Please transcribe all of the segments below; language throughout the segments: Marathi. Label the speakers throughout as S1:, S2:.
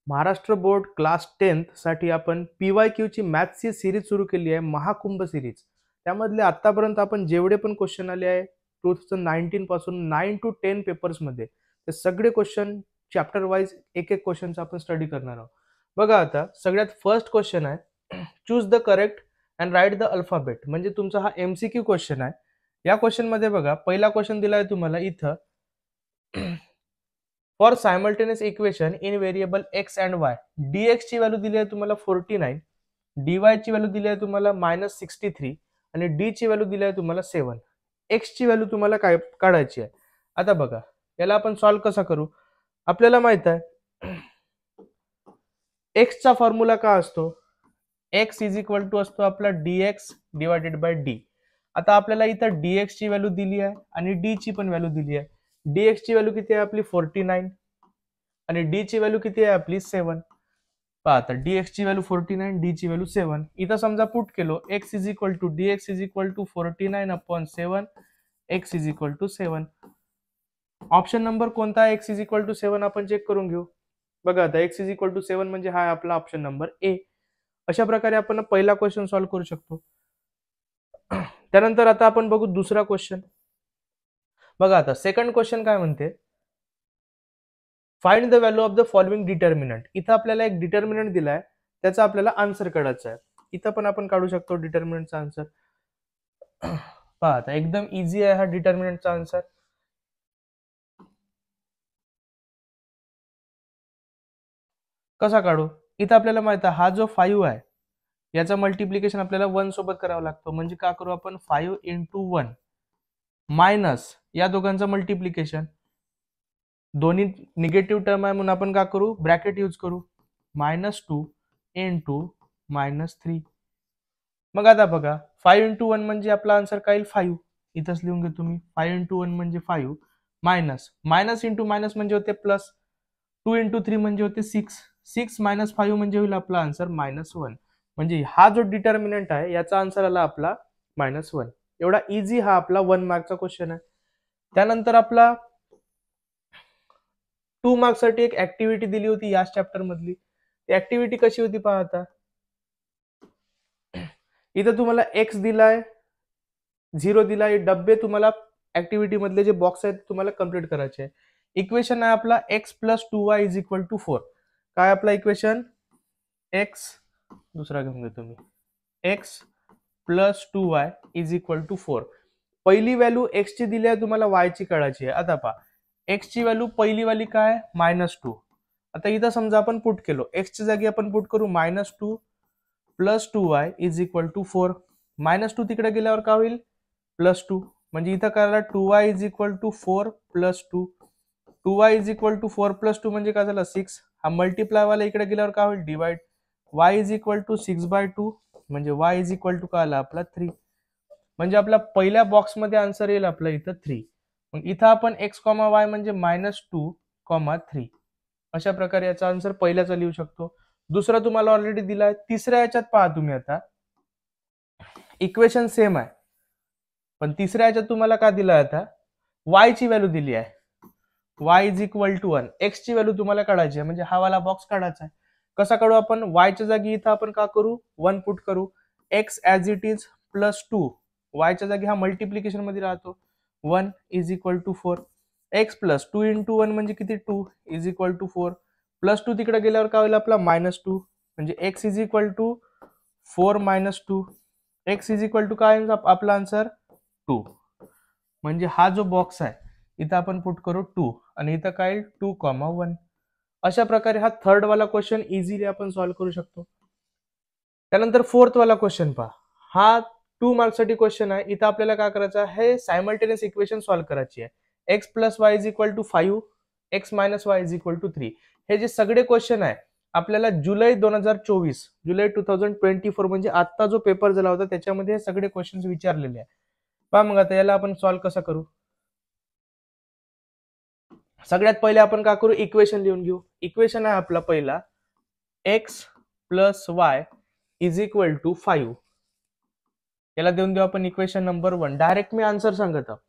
S1: महाराष्ट्र बोर्ड क्लास 10th साठी आपण PYQ ची मॅथ्सची सिरीज सुरू केली आहे, महाकुंभ सिरीज. त्यामधले आतापर्यंत आपण जेवढे पण क्वेश्चन आले आहे 2019 पासून 9 to 10 पेपर्स मध्ये, ते सगळे क्वेश्चन चॅप्टर वाईज एक एक क्वेश्चनचा आपण स्टडी करणार आहोत. बघा आता सगळ्यात फर्स्ट क्वेश्चन आहे, choose the correct and write the alphabet. म्हणजे तुमचा हा MCQ क्वेश्चन आहे. या क्वेश्चन मध्ये बघा, पहिला क्वेश्चन दिला आहे तुम्हाला इथं, for simultaneous equation in variable x and Y. dx ची व्हॅल्यू दिली आहे तुम्हाला 49, dy ची व्हॅल्यू दिली आहे तुम्हाला -63 आणि d ची व्हॅल्यू दिली आहे तुम्हाला 7. x ची व्हॅल्यू तुम्हाला काय काढायची आहे. आता बघा याला आपण सॉल्व्ह कसा करू. आपल्याला माहित आहे x चा फॉर्म्युला काय असतो, x इज इक्वल टू असतो आपला dx डिवायडेड बाय d. आता आपल्याला इथं dx ची व्हॅल्यू दिली आहे आणि d ची पण व्हॅल्यू दिली आहे. dx ची व्हॅल्यू किती आहे आपली 49 आणि d ची व्हॅल्यू किती आहे आपली 7. पहा आता dx ची व्हॅल्यू 49, d ची व्हॅल्यू 7. इथं समजा पुट केलो, x is equal to dx is equal to 49/7, x is equal to 7. Option number कोणता आहे x इज इक्वल टू 7 आपण चेक करून घेऊ. बघा आता x इज इक्वल टू 7 म्हणजे हा आपला ऑप्शन नंबर ए. अशा प्रकारे आपण पहिला क्वेश्चन सॉल्व्ह करू शकतो. त्यानंतर आता आपण बघू दुसरा क्वेश्चन. बघा आता सेकंड क्वेश्चन काय म्हणते, find the value of the following determinant. इथं आपल्याला एक डिटर्मिनंट दिलाय, त्याचा आपल्याला आन्सर काढायचा आहे. इथं पण आपण काढू शकतो डिटर्मिनंटचा आन्सर. पहा आता एकदम इझी आहे हा डिटर्मिनंटचा आन्सर. कसा काढू. इथं आपल्याला माहित आहे हा जो 5 आहे याचा मल्टिप्लिकेशन आपल्याला 1 सोबत करावा लागतो. म्हणजे का करू आपण 5 × 1 मायनस या दोघांचं मल्टिप्लिकेशन. दोन्ही निगेटिव्ह टर्म आहे म्हणून आपण का करू, ब्रॅकेट यूज करू. -2 × -3. मग आता बघा 5 × 1 म्हणजे आपला आन्सर काय येईल 5. इथंच लिहून घे तुम्ही. 5 × 1 म्हणजे 5 मायनस मायनस इंटू मायनस म्हणजे होते प्लस. 2 × 3 म्हणजे होते 6. 6 - 5 म्हणजे होईल आपला आन्सर -1. म्हणजे हा जो डिटर्मिनंट आहे याचा आन्सर आला आपला -1. एवढा इझी हा आपला 1 मार्कचा क्वेश्चन आहे. त्यानंतर आपला 2 मार्क्ससाठी एक ऍक्टिव्हिटी दिली होती याच चॅप्टर मधली. ती ऍक्टिव्हिटी कशी होती पहा आता. इथं तुम्हाला x दिलाय, 0 दिलाय, डब्बे तुम्हाला ऍक्टिव्हिटी मधले जे बॉक्स आहेत तुम्हाला कम्प्लीट करायचे आहे. इक्वेशन आहे आपला x + 2y = 4. काय आपला इक्वेशन, x दुसरा घेऊन घे तुम्ही, x + 2y = 4. पहिली व्हॅल्यू x ची दिली आहे, तुम्हाला y ची काढायची आहे. आता पहा x ची व्हॅल्यू पहिली वाली काय -2. आता इथं समजा आपण पुट केलो, x च्या जागी आपण पुट करू -2 + 2y = 4. -2 तिकडे गेल्यावर काय होईल +2. म्हणजे इथं काय झालं 2y = 4 + 2. 2y = 4 + 2 म्हणजे काय झालं 6. हा मल्टिप्लाय वाला इकडे गेल्यावर काय होईल डिवाइड. y = 6/2 म्हणजे y = काय आला आपला 3. म्हणजे आपल्या पहिल्या बॉक्स मध्ये आन्सर येईल आपला इथं 3. मग इथं आपण x, y म्हणजे -2, 3. अशा प्रकारे याचा आन्सर पहिल्याचा लिहू शकतो. दुसरा तुम्हाला ऑलरेडी दिलाय. तिसऱ्या याच्यात पहा तुम्ही, आता इक्वेशन सेम आहे पण तिसऱ्या याच्यात तुम्हाला काय दिलाय, आता y ची व्हॅल्यू दिली आहे. y = 1. x ची व्हॅल्यू तुम्हाला काढायची आहे, म्हणजे हा वाला बॉक्स काढायचा आहे. कसा काढू आपण, y च्या जागी इथं आपण का करू 1 पुट करू. x as it is +2, y च्या जागी हा मल्टिप्लिकेशन मध्ये राहतो. 1 = 4. x + 2 × 1 म्हणजे किती 2 = 4. +2 तिकडे गेल्यावर काय होईल आपला -2. म्हणजे x = 4 - 2. x = काय आपला आन्सर 2. म्हणजे हा जो बॉक्स आहे इथं आपण पुट करू 2 आणि इथं काय 2, 1. अशा प्रकारे हा थर्ड वाला क्वेश्चन इझिली आपण सॉल्व्ह करू शकतो. त्यानंतर फोर्थ वाला क्वेश्चन पहा. हा 2 मार्क्ससाठी क्वेश्चन आहे. इथं आपल्याला काय करायचं आहे, हे सायमल्टेनियस इक्वेशन सॉल्व्ह करायची आहे. x + y = 5, x - y = 3. हे जे सगळे क्वेश्चन आहे आपल्याला जुलै 2024 म्हणजे आता जो पेपर झाला होता त्याच्यामध्ये हे सगळे क्वेश्चन विचारलेले आहे. पहा मग आता याला आपण सॉल्व्ह कसा करू. सगळ्यात पहिले आपण काय करू, इक्वेशन लिहून घेऊ. इक्वेशन आहे आपला पहिला x + y = 5. याला देऊन देऊ आपण इक्वेशन नंबर 1. डायरेक्ट मी आन्सर सांगत आहोत.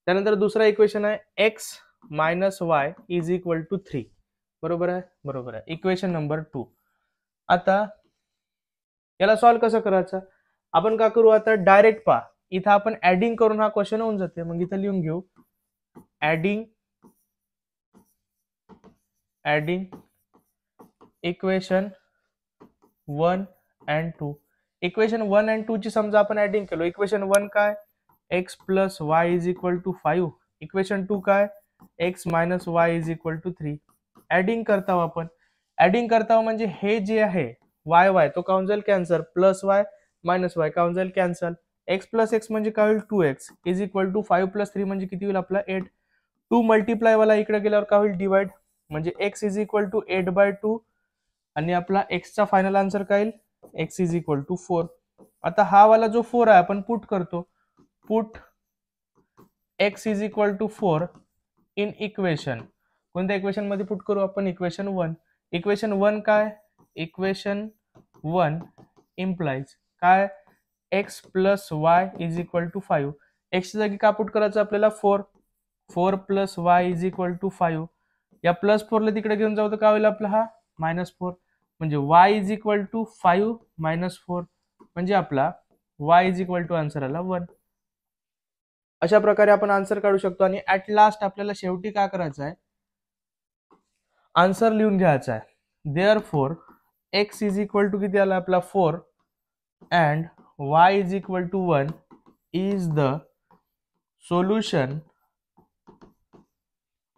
S1: त्यानंतर दुसरा इक्वेशन आहे x - y = 3. बरोबर आहे, बरोबर आहे. Equation number 2. आता याला सॉल्व्ह कसं करायचं? आपण का करू आता डायरेक्ट पहा. इथं आपण ऍडिंग करून हा क्वेश्चन होऊन जाते. मग इथं लिहून घेऊ adding equation 1 and 2. Equation 1 and 2 ची समजा आपण ऍडिंग केलो. इक्वेशन 1 काय? x plus y is equal to 5. Equation 2 काय? x minus y is equal to 3. Adding करताव आपण. ऍडिंग करताव म्हणजे हे जे आहे y तो काऊन जाईल cancel, plus y minus y काऊन जाईल कॅन्सल. x प्लस x म्हणजे काय होईल 2x is equal to 5 plus 3 म्हणजे किती होईल आपला 8. 2 मल्टिप्लाय वाला इकडे गेल्यावर काय होईल डिवाइड, म्हणजे x इज इक्वल टू 8/2 आणि आपला x चा फायनल आन्सर काय येईल x इज इक्वल टू 4. आता हा वाला जो 4 आहे आपण पुट करतो. Put x is equal to 4 in equation. कोणत्या इक्वेशन मध्ये पुट करू आपण? इक्वेशन 1. इक्वेशन 1 काय? इक्वेशन 1 इम्प्लाइज काय? x plus y is equal to 5. x च्या जागी का पुट करायचं आपल्याला 4. 4 plus y is equal to 5. या प्लस 4 ला तिकडे घेऊन जाऊ तर काय होईल आपला हा -4. म्हणजे y is equal to 5 minus 4 म्हणजे आपला y is equal to answer आला 1. अशा प्रकारे आपण आन्सर काढू शकतो. आणि ऍट लास्ट आपल्याला शेवटी काय करायचं आहे? आन्सर लिहून घ्यायचा आहे. Therefore x is equal to किती आला आपला 4 and y is equal to 1 is the solution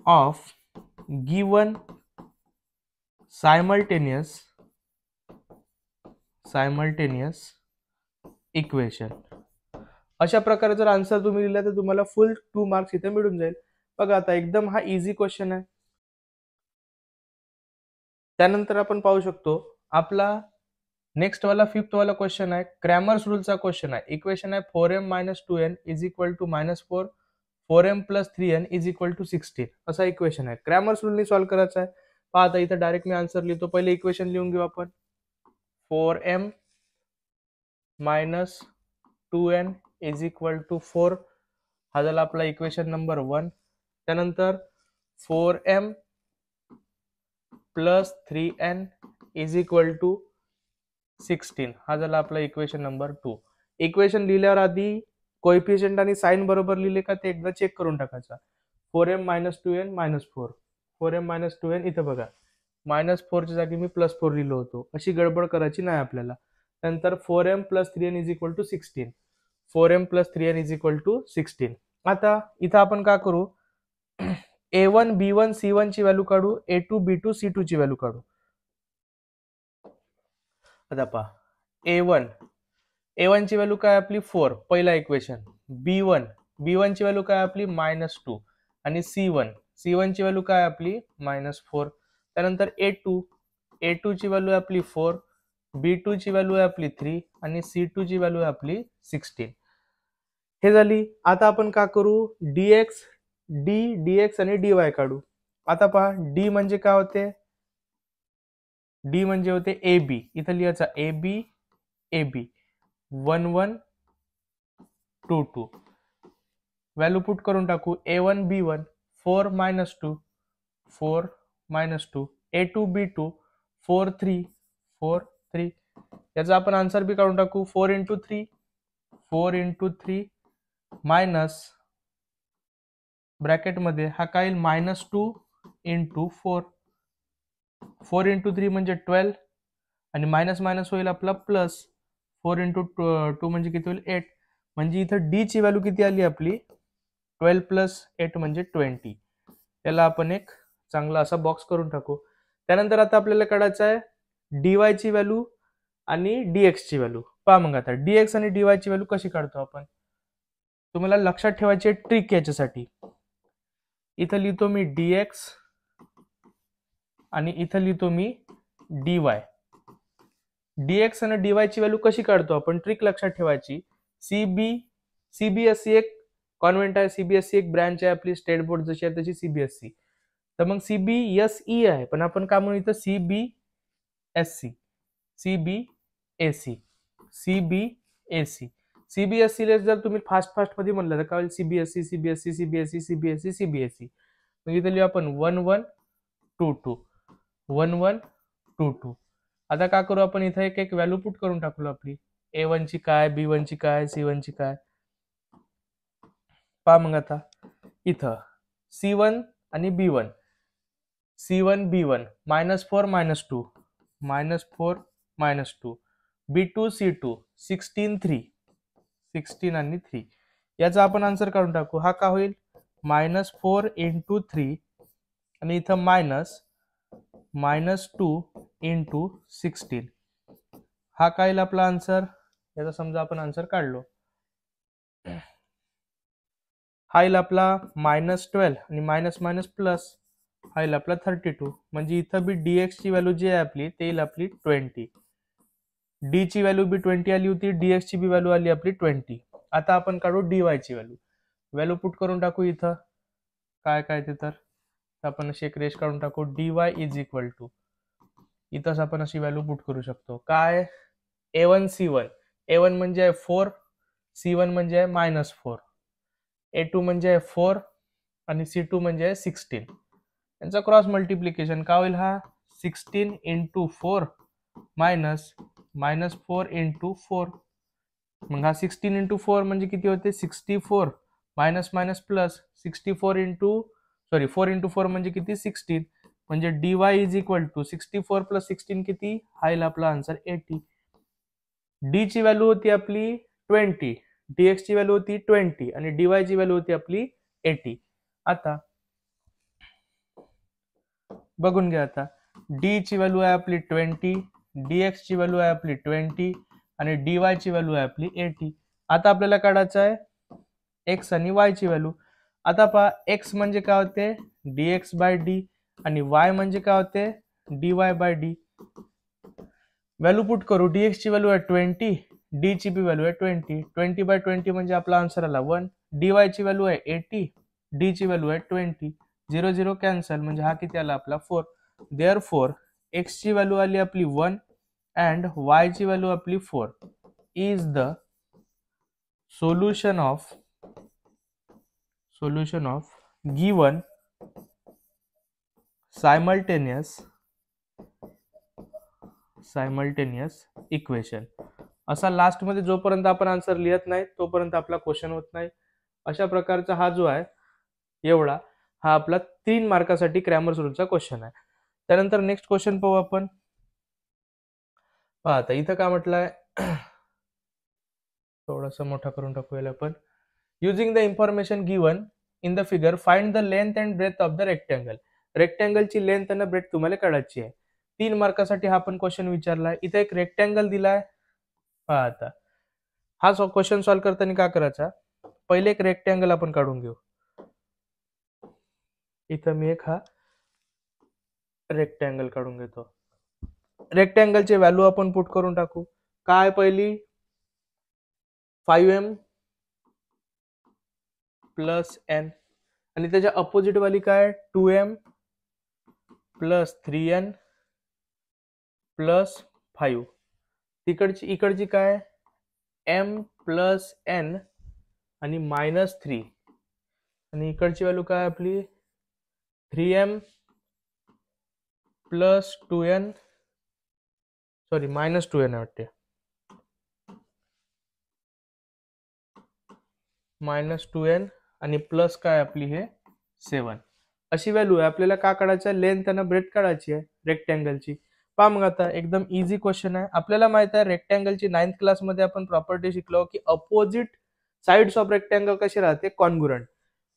S1: of given simultaneous equation. अशा प्रकारे जर आन्सर तुम्ही लिहिला तर तुम्हाला फुल 2 मार्क्स इथे मिळून जाईल. बघा आता एकदम हा इझी क्वेश्चन आहे. त्यानंतर आपण पाहू शकतो आपला नेक्स्ट वाला 5th वाला क्वेश्चन आहे. क्रॅमर्स रूलचा क्वेश्चन आहे. इक्वेशन आहे 4m - 2n is equal to -4, 4m + 3n is equal to 16. असा इक्वेशन आहे. क्रॅमर्स रूलनी सॉल्व्ह करायचा आहे. पहा आता इथं डायरेक्ट मी आन्सर लिहितो. पहिले इक्वेशन लिहून घेऊ आपण. 4m - 2n is equal to 4. हा झाला आपला इक्वेशन नंबर 1. त्यानंतर 4m + 3n is equal to 16. हा झाला आपला इक्वेशन नंबर 2. इक्वेशन लिहिल्यावर आधी कोएफिशियंट आणि साइन बरोबर लिहिले का ते एकदा चेक करून टाकायचा. 4m - 2n -4, 4m - 2n इथं बघा -4 च्या जागी मी +4 लिहिलो होतो. अशी गडबड करायची नाही आपल्याला. नंतर 4m + 3n is equal to 16. 4m + 3n is equal to 16. आता इथं आपण काय करू? a1 b1 c1 ची व्हॅल्यू काढू, a2 b2 c2 ची व्हॅल्यू काढू. आता पहा a1 ची व्हॅल्यू काय आपली 4 पहिला इक्वेशन. b1 ची व्हॅल्यू काय आपली -2 आणि c1 ची व्हॅल्यू काय आपली -4. त्यानंतर a2 ची व्हॅल्यू आपली 4, b2 ची व्हॅल्यू आहे आपली 3 आणि c2 ची व्हॅल्यू आहे आपली 16. हे झाली. आता आपण काय करू? dx आणि dy काढू. आता पहा d म्हणजे काय होते? d म्हणजे होते ab. इथं लिहायचा ab 1 1 2 2. व्हॅल्यू पुट करून टाकू. a1 b1 4 -2 4 -2, a2 b2 4 3 4 3. याचा आपण आन्सर बी काढून टाकू. 4 × 3 मायनस ब्रॅकेट मध्ये हा काय येईल -2 × 4. 4 × 3 म्हणजे 12 आणि मायनस मायनस होईल आपला प्लस. 4 × 2 म्हणजे किती होईल 8. म्हणजे इथं डी ची व्हॅल्यू किती आली आपली 12 + 8 म्हणजे 20. त्याला आपण एक चांगला असा बॉक्स करून टाकू. त्यानंतर आता आपल्याला काढायचं आहे dy ची व्हॅल्यू आणि dx ची व्हॅल्यू. पहा मग आता dx आणि dy ची व्हॅल्यू कशी काढतो आपण? तुम्हाला लक्षात ठेवायची ट्रिक याच्यासाठी. इथं लिहितो मी dx आणि इथं लिहितो मी dy. dx आणि dy ची व्हॅल्यू कशी काढतो आपण? ट्रिक लक्षात ठेवायची. सीबीएसई एक कॉन्व्हेंट आहे, सीबीएसई एक ब्रँच आहे आपली, स्टेट बोर्ड जशी आहे तशी सीबीएसई. तर मग सीबीएसई आहे पण आपण काय म्हणू इथं सीबीएसई ला जर तुम्ही फास्ट मध्ये म्हणलं तर काय सीबीएसई. मग इथे लिहू आपण 1 1 2 2. 1 1 2 2. आता काय करू आपण इथं एक एक व्हॅल्यू पुट करून टाकू आपली A1 ची काय, B1 ची काय, C1 ची काय. पहा मग आता इथं C1 आणि B1, C1 B1 -4 -2 -4 -2, B2 C2 16 3 16 आणि 3. याचा आपण आन्सर काढून टाकू. हा का होईल -4 × 3 आणि इथं -2 × 16. हा काय येईल आपला आन्सर. याचा समजा आपण आन्सर काढलो, हा येईल आपला -12 आणि मायनस प्लस हा येईल आपला 32. म्हणजे इथं बी dx ची व्हॅल्यू जी आहे आपली ते येईल आपली 20. डी ची व्हॅल्यू बी 20 आली होती, dx ची बी व्हॅल्यू आली आपली 20. आता आपण काढू dy ची व्हॅल्यू पुट करून टाकू इथं. काय काय ते तर आपण अशी एक रेष काढून टाकू. dy = इथंच आपण अशी व्हॅल्यू पुट करू शकतो. काय A1 C1, A1 म्हणजे 4, C1 म्हणजे -4, A2 म्हणजे 4 आणि C2 म्हणजे 16. यांचा क्रॉस मल्टिप्लिकेशन काय होईल. हा 16 × 4 -4 × 4. मग हा 16 × 4 म्हणजे किती होते 64 मायनस प्लस 64 4 × 4 म्हणजे किती 16. म्हणजे dy = 64 + 16 किती. हा येईल आपला आन्सर 80. डी ची व्हॅल्यू होती आपली 20, dx ची व्हॅल्यू होती 20 आणि dy ची व्हॅल्यू होती आपली 80. आता बघून घ्या. आता डी ची व्हॅल्यू आहे आपली 20, dx ची व्हॅल्यू आहे आपली 20 आणि dy ची व्हॅल्यू आहे आपली 80. आता आपल्याला काढायचं आहे x आणि y ची व्हॅल्यू. आता पहा x म्हणजे काय होते dx/d आणि y म्हणजे काय होते dy/d. व्हॅल्यू पुट करू. dx ची व्हॅल्यू आहे 20, d ची बी व्हॅल्यू आहे 20. 20/20 म्हणजे आपला आन्सर आला 1. dy ची व्हॅल्यू आहे 80, d ची व्हॅल्यू आहे 20. 0 0 कॅन्सल म्हणजे हा किती आला आपला 4. देअरफॉर x ची व्हॅल्यू आली आपली 1 अँड y ची व्हॅल्यू आपली 4 is the solution of given simultaneous equation. असा लास्ट मध्ये जोपर्यंत आपण आन्सर लिहत नाही तोपर्यंत आपला क्वेश्चन होत नाही. अशा प्रकारचा हा जो आहे एवढा हा आपला 3 मार्कासाठी क्रॅमर रूलचा क्वेश्चन आहे. त्यानंतर नेक्स्ट क्वेश्चन पाहू आपण. पहा आता इथं काय म्हटलंय थोडासा मोठा करून टाकूया आपण. Using the information given in the figure find the length and breadth of the rectangle. रेक्टँगलची लेंथ आणि ब्रेथ तुम्हाला काढायची आहे. 3 मार्कासाठी हा आपण क्वेश्चन विचारलाय. इथे एक रेक्टँगल दिलाय. पहा आता हा क्वेश्चन सॉल्व्ह करताना काय करायचा, पहिले एक रेक्टँगल आपण काढून घेऊ. इथं मी एक हा रेक्टँगल काढून घेतो. रेक्टँगलचे व्हॅल्यू आपण पुट करून टाकू. काय पहिली 5m + n आणि त्याच्या अपोजिट वाली काय 2m + 3n + 5. इकडची काय m + n आणि -3 आणि इकडची व्हॅल्यू काय आपली 3m + 2n सॉरी -2n वाटते -2n आणि प्लस काय आपली हे 7. अशी व्हॅल्यू आहे. आपल्याला का काढायचं लेंथ आणि ब्रेथ काढायची आहे रेक्टँगलची. पहा मग आता एकदम इझी क्वेश्चन आहे. आपल्याला माहित आहे रेक्टँगलची 9th क्लासमध्ये आपण प्रॉपर्टी शिकलो की अपोजिट साइड्स ऑफ रेक्टँगल कसे राहते कॉन्ग्रुएंट.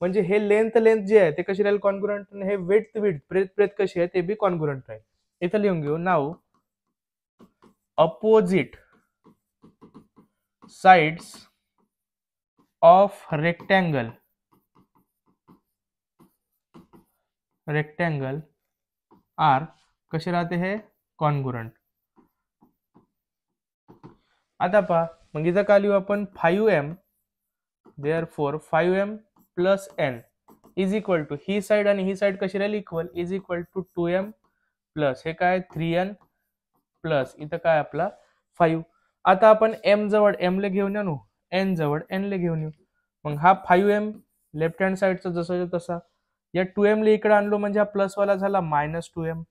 S1: म्हणजे हे लेंथ जे आहे ते कशी राहील कॉन्ग्रुएंट आणि हे विड्थ ब्रेथ कशी आहे ते बी कॉन्ग्रुएंट राहील. इथं लिहून घेऊ. Now opposite sides of rectangle are कसे राहते हे कॉन्ग्रुएंट. आता पहा मग इथं काय लिहू आपण 5m therefore 5m + n is equal to ही साइड आणि ही साइड कशी राहील equal is equal to 2m plus हे काय 3n प्लस इथं काय आपला 5. आता आपण m जवळ m ले घेऊन येऊ, n जवळ n ले घेऊन येऊ. मग हा 5m लेफ्ट हँड साइडचा जसा तसा या 2m ले इकडे आणलो म्हणजे हा प्लस वाला झाला -2m.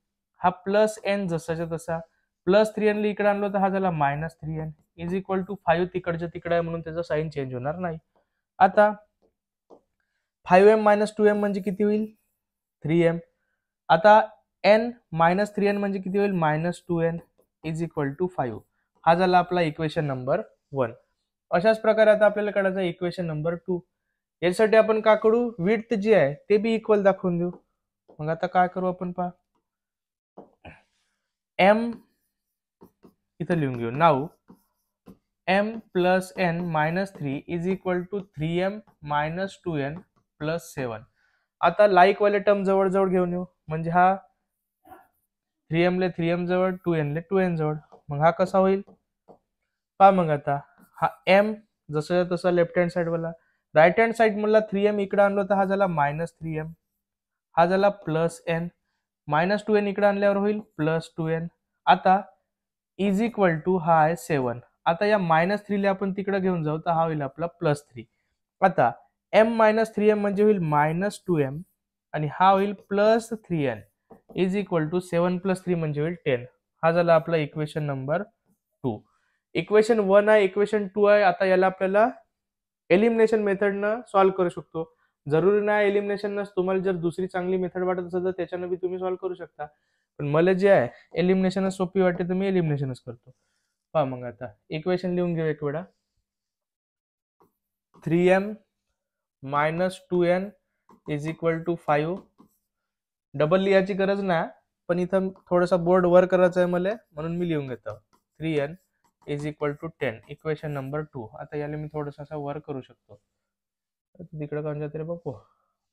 S1: हा प्लस एन जसाच्या तसा, प्लस 3n इकडे आणलो तर हा झाला minus 3n is equal to 5 तिकडच्या तिकडे आहे म्हणून त्याचा साईन चेंज होणार नाही. आता 5m मायनस 2m म्हणजे किती होईल 3m. आता n मायनस 3n म्हणजे किती होईल minus 2n is equal to 5. हा झाला आपला इक्वेशन नंबर 1. अशाच प्रकारे आता आपल्याला काढायचं इक्वेशन नंबर 2. यासाठी आपण काय करू विड्थ जी आहे ते बी इक्वल दाखवून देऊ. मग आता काय करू आपण पहा m इथं लिहून घेऊ. नाव m plus n minus 3 is equal to 3m minus 2n plus 7. आता लाईक वाले टर्म जवळ जवळ घेऊन येऊ म्हणजे हा 3m ले 3m जवळ 2n ले 2n जवळ. मग हा कसा होईल पहा. मग आता हा m जसं तसं लेफ्ट हँड साइड वाला, राईट हँड साइड मला 3m इकडे आणलो तर हा झाला मायनस 3m, हा झाला प्लस n, मायनस 2n इकडे आणल्यावर होईल प्लस 2n. आता इज इक्वल टू हा आहे 7. आता या मायनस 3 ला आपण तिकडे घेऊन जाऊ तर हा होईल आपला प्लस 3. आता m मायनस 3m म्हणजे होईल मायनस 2m आणि हा होईल plus 3n is equal to 7 plus 3 म्हणजे होईल 10. हा झाला आपला इक्वेशन नंबर 2. इक्वेशन 1 आहे, इक्वेशन 2 आहे. आता याला आपल्याला एलिमिनेशन मेथडनं सॉल्व्ह करू शकतो. जरुरी नाही एलिमिनेशन, तुम्हाला जर दुसरी चांगली मेथड वाटत असेल तर त्याच्यानं बी तुम्ही सॉल्व्ह करू शकता. पण मला जे आहे एलिमिनेशन सोपी वाटते तर मी एलिमिनेशनच करतो. पहा मग आता इक्वेशन लिहून घेऊ एक वेळा. 3m minus 2n is equal to 5. Double लिहायची गरज नाही पण इथं थोडासा बोर्ड वर करायचा आहे मला म्हणून मी लिहून घेतो. 3n is equal to 10 equation number 2. आता याला मी थोडंसं असं वर करू शकतो. तिकडे कोण जाते रे बापू.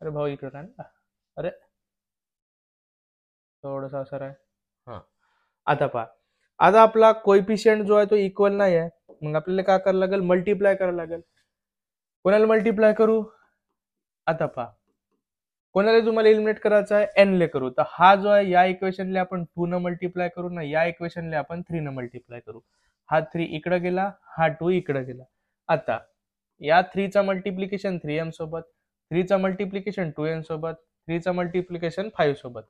S1: अरे भाऊ इकडे काय ना. अरे थोडंसं असं आहे. हा आता पहा. आता आपला कोएफिशियंट जो आहे तो इक्वल नाही आहे. मग आपल्याला काय करावं लागेल मल्टिप्लाय करावं लागेल. कोणाला मल्टिप्लाय करू आता पहा. कोणाला तुम्हाला एलिमिनेट करायचा आहे एन ले करू तर हा जो आहे या इक्वेशनला आपण 2 न मल्टिप्लाय करू ना, या इक्वेशनला आपण 3 न मल्टिप्लाय करू. हा 3 इकडे गेला, हा 2 इकडे गेला. आता या 3 चा मल्टिप्लिकेशन 3m सोबत, 3 चा मल्टिप्लिकेशन 2n सोबत, 3 चा मल्टिप्लिकेशन 5 सोबत,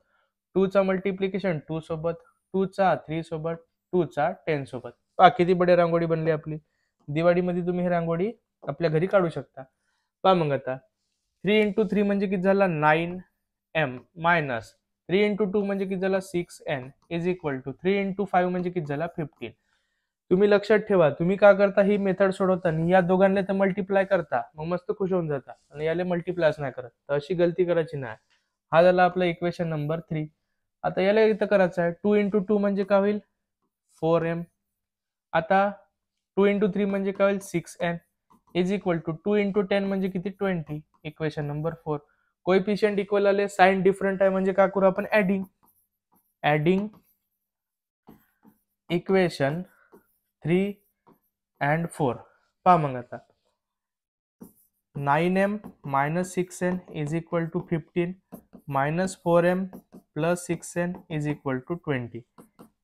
S1: 2 चा मल्टिप्लिकेशन 2 सोबत, 2 चा 3 सोबत, 2 चा 10 सोबत. पहा किती बडी रांगोळी बनली आपली. दिवाळीमध्ये तुम्ही ही रांगोळी आपल्या घरी काढू शकता. पहा मग आता 3 इंटू 3 म्हणजे किती झाला 9m मायनस 3 इंटू 2 म्हणजे किती झाला 6n is equal to 3 into 5 म्हणजे किती झाला 15. तुम्ही लक्षात ठेवा तुम्ही काय करता ही मेथड सोडवताना या दोघांना तर मल्टिप्लाय करता मग मस्त खुश होऊन जाता आणि याला मल्टिप्लायच नाही करत, तर अशी गलती करायची नाही. हा झाला आपला इक्वेशन नंबर 3. आता याला इथं करायचं आहे 2 इंटू 2 म्हणजे काय होईल 4m. आता 2 इंटू 3 म्हणजे काय होईल 6n is equal to 2 into 10 म्हणजे किती 20. Equation number 4. कोएफिशियंट इक्वल आले, साइन डिफरंट आहे म्हणजे काय करू आपण ऍडिंग इक्वेशन 3 and 4. पहा मग आता 9m minus 6n is equal to 15 minus 4m plus 6n is equal to 20.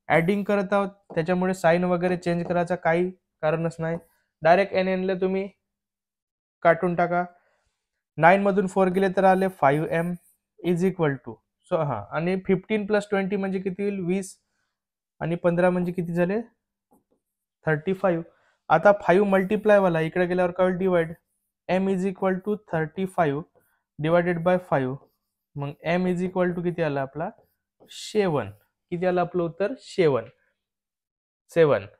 S1: Adding करत आहोत त्याच्यामुळे साइन वगैरे चेंज करायचा काही कारणच नाही. डायरेक्ट n ला तुम्ही काटून टाका. 9 मधून 4 गेले तर आले 5m इज इक्वल टू हा आणि 15 प्लस 20 म्हणजे किती होईल 20 आणि 15 म्हणजे किती झाले 35. आता 5 मल्टिप्लाय वाला इकडे गेल्यावर काय होईल divide. m is equal to 35 divided by 5. मग m इज इक्वल टू किती आला आपला 7. किती आला आपलं उत्तर 7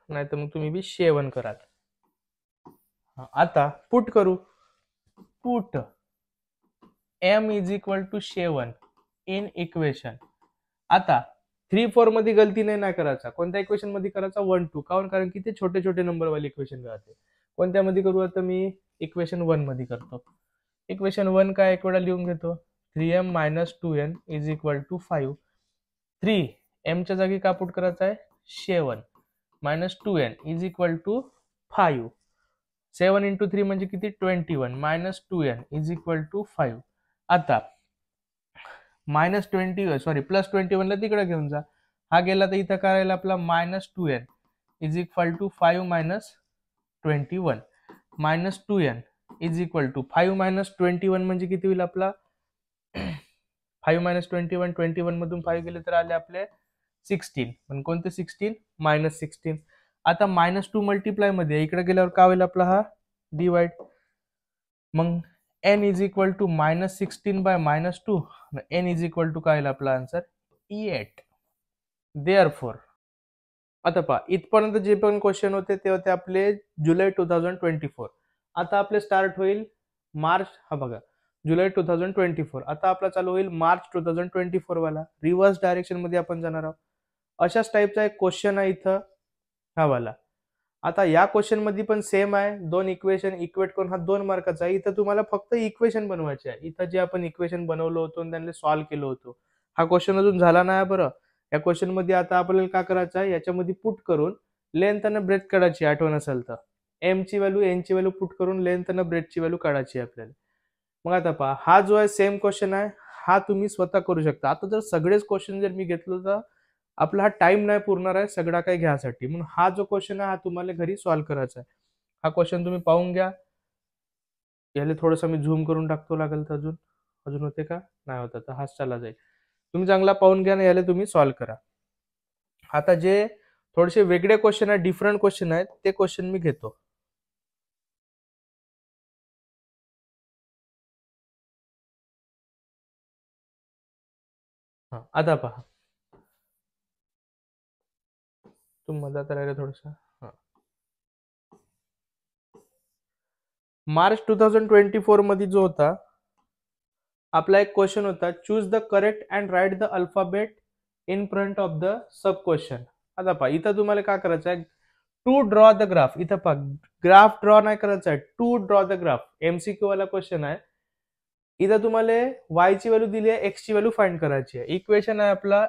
S1: नाही तर मग तुम्ही बी 7 कराल. आता पुट करू. Put m is equal to 7 in equation. आता 3 4 मध्ये गलती नाही करायचा. कोणत्या इक्वेशन मध्ये करायचा 1 2. कारण की ते छोटे छोटे नंबर वाले इक्वेशन राहते. कोणत्या मध्ये करू आता मी इक्वेशन 1 मध्ये करतो. इक्वेशन 1 काय एक वेळा लिहून घेतो 3m minus 2n is equal to 5. 3 m च्या जागी का पुट करायचा आहे 7 minus 2n is equal to 5. 7 into 3 म्हणजे किती 21 minus 2n is equal to 5. आता मायनस 20 प्लस 21 ला तिकडे घेऊन जा. हा गेला तर इथं काय राहील आपला minus 2n is equal to 5 minus 21 minus 2n is equal to 5 minus 21 म्हणजे किती होईल आपला 5 मायनस 21 मधून 5 गेले तर आले आपले 16, पण कोणते 16? -16. आता -2 मल्टिप्लाय मध्ये इकडे गेल्यावर काय होईल आपला हा डिवाइड, मग n is equal to -16 by -2, n is equal to काय आपला आन्सर E8. देअरफॉर आता पहा इथपर्यंत जे पण क्वेश्चन होते ते होते आपले जुलै 2024. आता आपले स्टार्ट होईल मार्च, हा बघा जुलै 2024. आता आपला चालू होईल मार्च 2024 वाला. रिव्हर्स डायरेक्शन मध्ये आपण जाणार आहोत. अशाच टाईपचा एक क्वेश्चन आहे इथं हा वाला. आता या क्वेश्चन मध्ये पण सेम आहे, दोन इक्वेशन इक्वेट करून हा 2 मार्काचा आहे. इथं तुम्हाला फक्त इक्वेशन बनवायचे आहे. इथं जे आपण इक्वेशन बनवलं होतं आणि त्यांना सॉल्व्ह केलं होतं, हा क्वेश्चन अजून झाला नाही बरं. या क्वेश्चन मध्ये आता आपल्याला काय करायचं आहे, याच्यामध्ये पुट करून लेंथ आणि ब्रेथ काढायची, आठवण असेल तर एम ची व्हॅल्यू एन ची व्हॅल्यू पुट करून लेंथ आणि ब्रेथची व्हॅल्यू काढायची आहे आपल्याला. मग आता पहा हा जो आहे सेम क्वेश्चन आहे, हा तुम्ही स्वतः करू शकता. आता जर सगळेच क्वेश्चन जर मी घेतलं तर आपला हा टाइम नाही पुरणार आहे सगळा काही घ्यायसाठी. म्हणून हा जो क्वेश्चन आहे हा तुम्हाला घरी सॉल्व्ह करायचा आहे. हा क्वेश्चन तुम्ही पाहून घ्या. याला थोडंसं मी झूम करून टाकतो लागेल तर अजून अजून होते का नाही होत, तर हाच चालला जाईल. तुम्ही चांगला पाहून घ्या ना, याला तुम्ही सॉल्व्ह करा. आता जे थोडेसे वेगळे क्वेश्चन आहेत, डिफरंट क्वेश्चन आहेत, ते क्वेश्चन मी घेतो. आता पहा तुम्ही मदत राहिला थोडस. मार्च 2024 मध्ये जो होता आपला एक क्वेश्चन होता, choose the correct and write the alphabet in front of the sub question. आता पहा इथं तुम्हाला काय करायचं आहे, टू ड्रॉ द ग्राफ. इथं पहा ग्राफ ड्रॉ नाही करायचा आहे, to draw the graph. MCQ वाला क्वेश्चन आहे. इथं तुम्हाला y ची व्हॅल्यू दिली आहे, x ची व्हॅल्यू फाइंड करायची आहे. इक्वेशन आहे आपला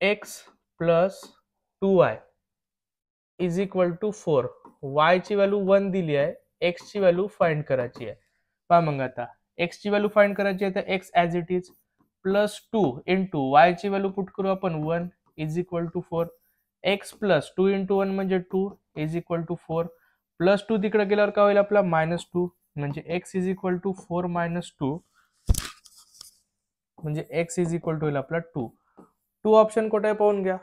S1: x plus 2y is equal to 4. y ची व्हॅल्यू 1 दिली आहे, x ची व्हॅल्यू फाइंड करायची आहे. पहा मग आता x ची व्हॅल्यू फाइंड करायची आहे, तर x as it is plus 2 into y ची व्हॅल्यू पुट करू आपण 1 is equal to 4. x plus 2 into 1 म्हणजे 2 इज इक्वल टू 4. प्लस 2 तिकडे गेल्यावर काय होईल आपला -2, म्हणजे x is equal to 4 minus 2, म्हणजे x इज इक्वल टू होईल आपला 2. 2 ऑप्शन कुठे आहे पाहून घ्या.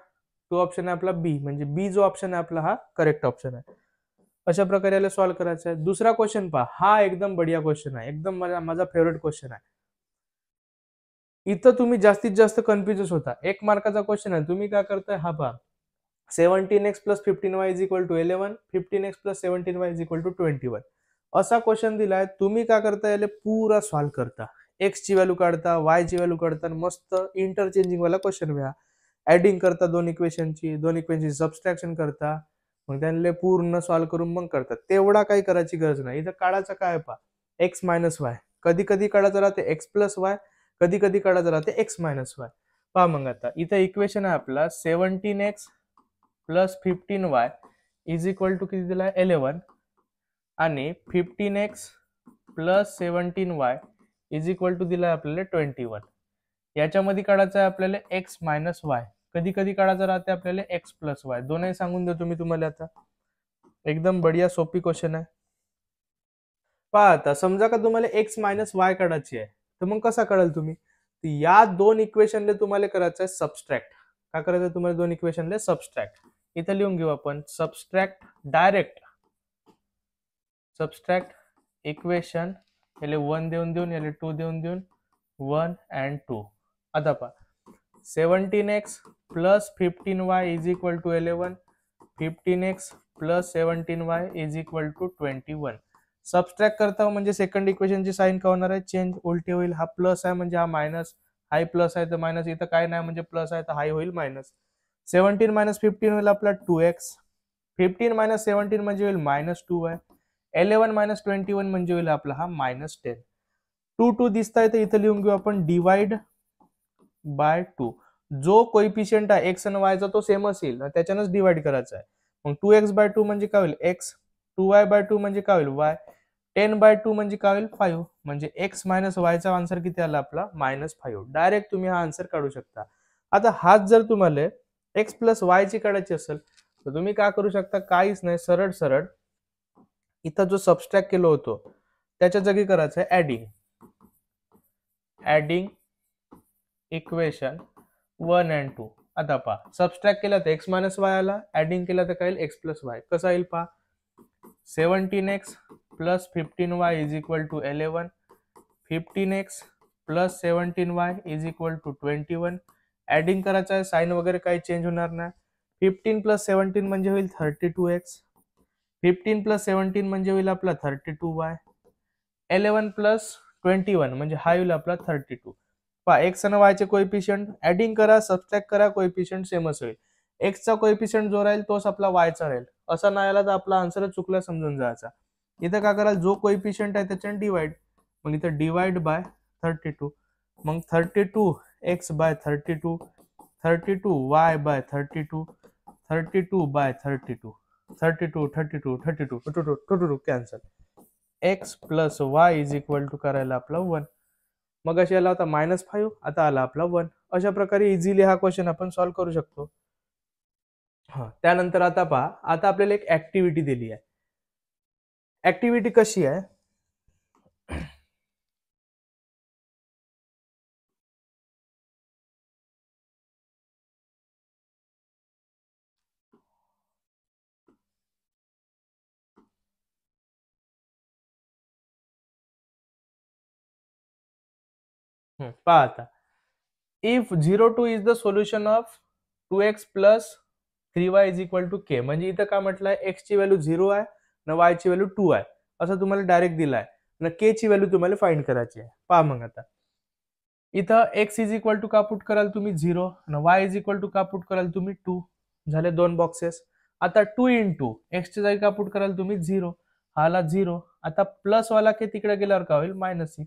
S1: 2 ऑप्शन आहे आपला बी, म्हणजे बी जो ऑप्शन आहे आपला हा करेक्ट ऑप्शन आहे. अशा प्रकारे याला सॉल्व्ह करायचं आहे. दुसरा क्वेश्चन पहा, हा एकदम बढिया क्वेश्चन आहे, एकदम माझा फेवरेट क्वेश्चन आहे. इथं तुम्ही जास्तीत जास्त कन्फ्युज होता. 1 मार्काचा क्वेश्चन आहे. तुम्ही काय करताय, हा पहा 17x plus 15y is equal to 11, 15x plus 17y is equal to 21 असा क्वेश्चन दिलाय. तुम्ही काय करता, याला पुरा सॉल्व्ह करता, x ची व्हॅल्यू काढता, y ची व्हॅल्यू काढता, मस्त इंटरचेंजिंग वाला क्वेश्चन घ्या. ऍडिंग करता दोन इक्वेशनची सबस्ट्रॅक्शन करता, मग त्यांना पूर्ण सॉल्व्ह करून मग करतात. तेवढा काही करायची गरज नाही. इथं काढायचं काय पहा, x मायनस वाय. कधी कधी काढायचं राहते x प्लस वाय, कधी कधी काढायचं राहते x मायनस वाय. पहा मग आता इथं इक्वेशन आहे आपला 17x plus 15y is equal to किती दिलाय 11, आणि 15x plus 17y is equal to दिलाय आपल्याला 21. याच्यामध्ये काढायचं आहे आपल्याला x मायनस वाय, कधी कधी काढायचं राहते आपल्याला x प्लस वाय. दोनही सांगून देतो मी तुम्हाला. आता एकदम बढिया सोपी क्वेश्चन आहे. पहा आता समजा का तुम्हाला x मायनस वाय काढायची आहे, तर मग कसा काढाल तुम्ही, या दोन इक्वेशनला तुम्हाला करायचं आहे सबस्ट्रॅक्ट. काय करायचं तुम्हाला, दोन इक्वेशनला सबस्ट्रॅक्ट. इथं लिहून घेऊ आपण सबस्ट्रॅक्ट डायरेक्ट. सबस्ट्रॅक्ट इक्वेशन, याला 1 देऊन देऊन, याला 2 देऊन देऊन, 1 and 2. आता पहा 17x plus 15y is equal to 11, 15x plus 17y is equal to 21. Subtract करता म्हणजे सेकंड इक्वेशनची साइन का होणार आहे, चेंज, उलटी होईल. हा प्लस आहे म्हणजे हा मायनस, हाय प्लस आहे तर मायनस. इथं काय नाही म्हणजे प्लस आहे तर हाय होईल मायनस. 17 मायनस 15 होईल आपला 2x, 15 मायनस 17 म्हणजे होईल -2y, 11 मायनस 21 म्हणजे होईल आपला हा -10. 2 दिसताय तर इथं लिहून घेऊ आपण डिवाइड बाय 2. जो कोइफिशियंट आहे x आणि y चा तो सेम असेल त्याच्यानंच डिवाइड करायचा आहे. मग 2x बाय 2 म्हणजे काय होईल x, 2y बाय 2 म्हणजे काय होईल y, 10 बाय 2 म्हणजे काय होईल 5, म्हणजे x मायनस y चा आन्सर किती आला आपला -5. डायरेक्ट तुम्ही हा आन्सर काढू शकता. आता हाच जर तुम्हाला x प्लस y ची काढायची असेल तर तुम्ही काय करू शकता, काहीच नाही, सरळ सरळ इथं जो सबस्ट्रॅक्ट केलं होतं त्याच्या जागी करायचं आहे ऍडिंग. Equation 1 and 2. आता पहा सबस्ट्रॅक्ट केलं तर एक्स मायनस वाय आला, ऍडिंग केलं तर काय येईल एक्स प्लस वाय. कसं येईल पहा 17x plus 15y is equal to 11, 15x plus 17y is equal to 21. Adding करायचं आहे, साइन वगैरे काही चेंज होणार नाही. 15 प्लस 17 म्हणजे होईल 32x, 15 प्लस 17 म्हणजे होईल आपला 32y, 11 प्लस 21 म्हणजे हा येईल आपला 32. पहा एक्स आणि वाय चे कोएफिशियंट ऍडिंग करा, सबट्रॅक्ट करा, कोएफिशियंट सेमच होईल. एक्सचा कोएफिशियंट जो राहील तोच आपला वायचा राहील. असं नाही आला तर आपला आन्सर चुकला समजून जायचा. इथं काय कराल, जो कोएफिशियंट आहे त्याच्याने डिवाइड, मग इथं डिवाइड बाय 32, मग 32 x by 32, 32 y by 32, 32 by 32, 32 32 32 32 cancel. X plus y is equal to करायला आपला 1. मग अशी आला होता -5, आता आला आपला 1. अशा प्रकारे इझिली हा क्वेश्चन आपण सॉल्व्ह करू शकतो. त्यानंतर आता पहा, आता आपल्याला एक ऍक्टिव्हिटी दिली आहे. ऍक्टिव्हिटी कशी आहे, पहा आता, if 02 is the solution of 2x plus 3y is equal to K. म्हणजे इथं काय म्हटलंय, x ची व्हॅल्यू 0 आहे ना y ची व्हॅल्यू 2 आहे असं तुम्हाला डायरेक्ट दिलाय ना, k ची व्हॅल्यू तुम्हाला फाइंड करायची आहे. पहा मग आता इथं x इज इक्वल टू का पुट कराल तुम्ही 0 ना y इज इक्वल टू का पुट कराल तुम्ही 2. झाले 2 बॉक्सेस. आता 2 इंटू x च्या जागी का पुट कराल तुम्ही 0, हाला 0. आता प्लस वाला के तिकडे गेल्यावर काय होईल -6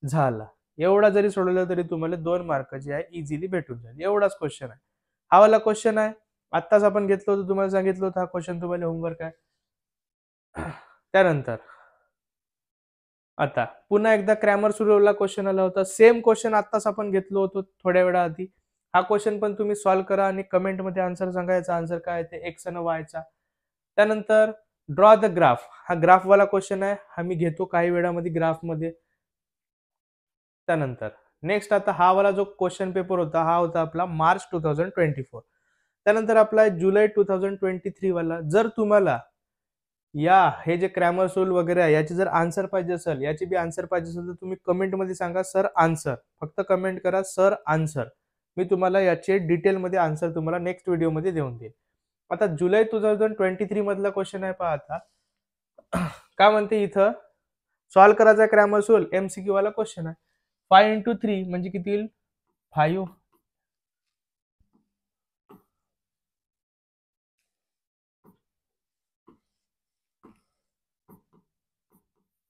S1: झाला. एवढा जरी सोडवलं तरी तुम्हाला 2 मार्क जे आहे इझिली भेटून जाईल. एवढाच क्वेश्चन आहे, हा वाला क्वेश्चन आहे. आत्ताच आपण घेतलं होतं, तुम्हाला सांगितलं होतं हा क्वेश्चन तुम्हाला होमवर्क आहे. त्यानंतर आता पुन्हा एकदा क्रॅमर सुरुवातीला क्वेश्चन आला होता. सेम क्वेश्चन आत्ताच आपण घेतलो होतो थोड्या वेळा आधी. हा क्वेश्चन पण तुम्ही सॉल्व्ह करा आणि कमेंट मध्ये आन्सर सांगायचा, आन्सर काय ते एक्स आणि वाय चा. त्यानंतर ड्रॉ द ग्राफ, हा ग्राफ वाला क्वेश्चन आहे, हा मी घेतो काही वेळामध्ये ग्राफ मध्ये. त्यानंतर नेक्स्ट आता हा वाला जो क्वेश्चन पेपर होता हा होता आपला मार्च 2024. त्यानंतर आपला जुलै 2023 वाला. जर तुम्हाला या हे जे क्रॅमर सोल वगैरे आहे याची जर आन्सर पाहिजे असेल, याची बी आन्सर पाहिजे असेल तर तुम्ही कमेंट मध्ये सांगा सर आन्सर. फक्त कमेंट करा सर आन्सर, मी तुम्हाला याचे डिटेल मध्ये आन्सर तुम्हाला नेक्स्ट व्हिडिओ मध्ये देऊन देईल. आता जुलै 2023 मधला क्वेश्चन आहे पहा. आता काय म्हणते इथं, सॉल्व्ह करायचा क्रॅमर सोल एमसीक्यू वाला क्वेश्चन आहे. 5 इंटू 3 म्हणजे किती येईल 5.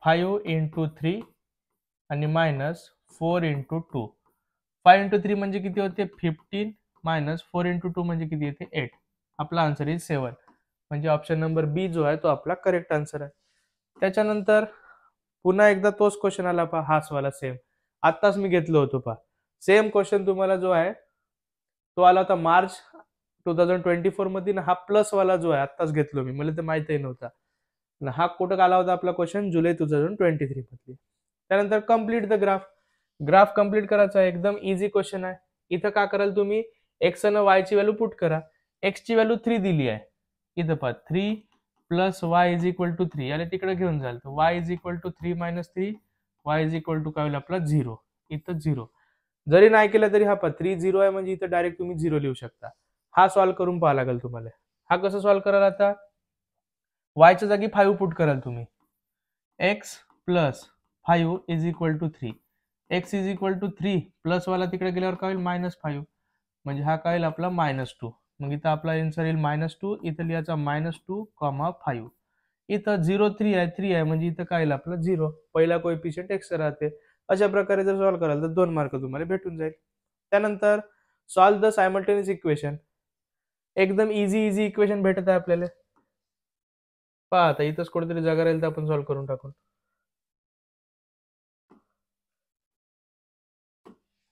S1: 5 इंटू 3 आणि मायनस 4 इंटू 2. 5 इंटू 3 म्हणजे किती होते 15, मायनस 4 इंटू 2 म्हणजे किती येते 8. आपला आन्सर इज 7. म्हणजे ऑप्शन नंबर बी जो आहे तो आपला करेक्ट आन्सर आहे. त्याच्यानंतर पुन्हा एकदा तोच क्वेश्चन आला पहा, हाच वाला सेम. आत्ताच मी घेतलं होतं पहा. सेम क्वेश्चन तुम्हाला जो आहे तो आला होता मार्च 2024 मध्ये ना. हा प्लस वाला जो आहे आत्ताच घेतलो मी, मला तर माहितही नव्हता. हा कुठं आला होता आपला क्वेश्चन जुलै 2023 मध्ये. त्यानंतर complete the graph. Graph complete करायचा आहे, एकदम इझी क्वेश्चन आहे. इथं काय कराल तुम्ही, एक्स आणि वाय ची व्हॅल्यू पुट करा. एक्स ची व्हॅल्यू 3 दिली आहे, इथं पहा 3 plus y is equal to 3, याला तिकडे घेऊन जाल तर y is equal to 3 minus 3, y is equal to काय होईल आपला 0. इथं 0 जरी नाही केलं तरी हा पहा 3 0 आहे म्हणजे इथं डायरेक्ट तुम्ही 0 लिहू शकता. हा सॉल्व्ह करून पाहा लागेल तुम्हाला. हा कसं सॉल्व्ह कराल, आता वायच्या जागी 5 पुट कराल तुम्ही. X plus 5 is equal to 3, x is equal to 3 plus वाला तिकडे गेल्यावर काय होईल -5, म्हणजे हा काय होईल आपला -2. मग इथं आपला आन्सर येईल -2. इथं लिहायचा -2, 5. इथं 0 3 आहे, 3 आहे म्हणजे इथं काय येईल आपला 0. पहिला कोएफिशियंट एक्स राहते. अशा प्रकारे जर सॉल्व्ह कराल तर 2 मार्क तुम्हाला भेटून जाईल. त्यानंतर सॉल्व्ह द सायमल्टेनियस इक्वेशन. एकदम इझी इक्वेशन भेटत आहे आपल्याला. पहा आता इथंच कुठेतरी जागा राहील तर आपण सॉल्व्ह करून टाकू.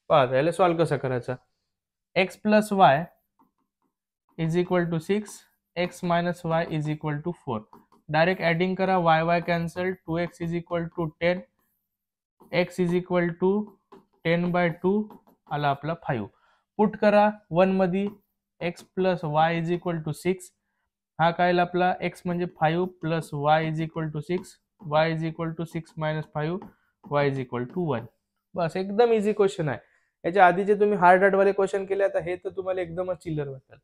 S1: पहा याला सॉल्व्ह कसं करायचं. X plus y is equal to 6, x minus y is equal to 4. Direct adding करा, y y cancel, 2x is equal to 10, x is equal to 10/2 आला आपला 5. पुट करा 1 मध्ये x plus y is equal to 6. हा काय आला आपला x म्हणजे 5 plus y is equal to 6. Y is equal to 6 minus 5. Y is equal to 1. बस एकदम इझी क्वेश्चन आहे. याच्या आधीचे तुम्ही हार्ड वाले क्वेश्चन केले, आता हे तर तुम्हाला एकदमच चिल्लर वाटेल.